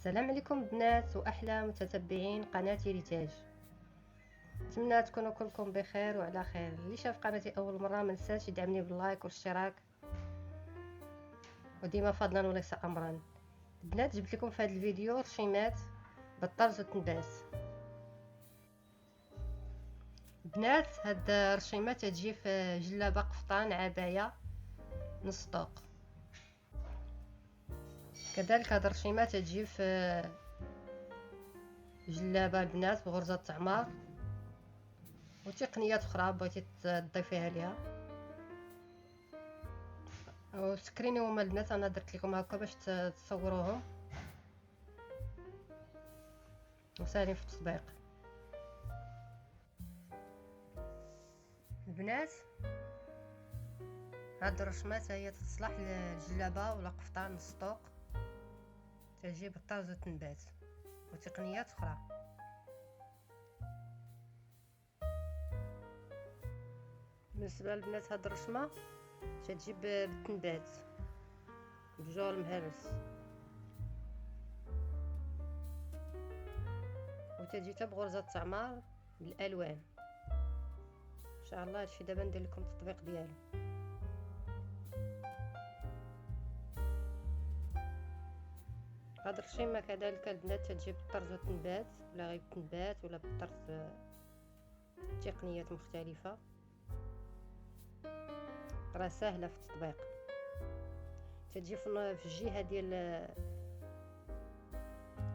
السلام عليكم بنات واحلى متتبعين قناه ريتاج. نتمنى تكونوا كلكم بخير وعلى خير. اللي شاف قناتي اول مره ما نساش يدعمني باللايك والاشتراك، وديما فضلا وليس امرا. بنات جبت لكم في هذا الفيديو رشيمات بالطرز والتنباس. بنات هاد الرشيمات تجي في جلابه قفطان عبايه نص طوق. كذلك هاد الرشيمات تجي في جلابه البنات بغرزه تعمار وتقنيات اخرى بغيتي تضيفيها ليها. وسكريني هما البنات انا درت لكم هكا باش تصوروهم وسهلين في التطبيق. البنات هاد الرشمات هي تصلح للجلابه ولا قفطان نص طوق، تجي بالطرز والتنبات وتقنيات اخرى. بالنسبه للبنات هاد الرشمه تجي بالتنبات بجول مهرس، وتجي حتى بغرزه تعمار بالالوان. ان شاء الله هادشي دابا ندير لكم التطبيق ديالو. هاد الرشيمه كذلك البنات تجي بالطرز والتنبات ولا غير بالتنبات ولا بالطرز، تقنيات مختلفه راه سهله في التطبيق. تجي في الجهه ديال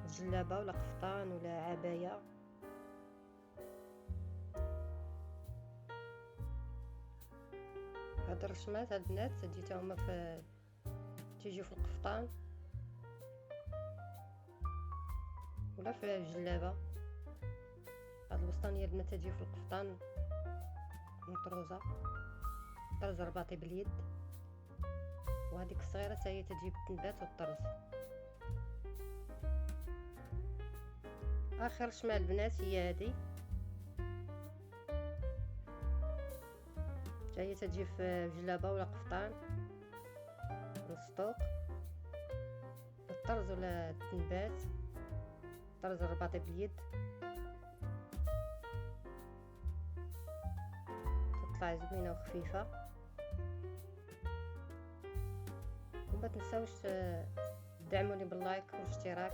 الجلابه ولا قفطان ولا عبايه. هاد الرسمات هاد البنات تجي تا هما تيجيو في القفطان ولا في الجلابه. هاد الوسطانيه البنات تجي في القفطان مطروزه طرز رباطي باليد، وهذيك الصغيره حتى هي تجي بالتنبات والطرز. اخر شمال البنات هي هذه، هي تجي في جلابه ولا قفطان نص طوق بالطرز ولا التنبات طرز الرباطي باليد. تطلع زوينه وخفيفه. وما تنساوش تدعموني باللايك والاشتراك.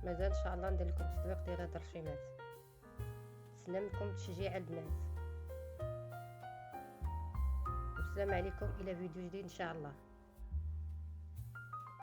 مازال ان شاء الله ندير لكم التطبيق ديال هاد الرشيمات. نتسنى منكم تشجيع البنات. والسلام عليكم الى فيديو جديد ان شاء الله.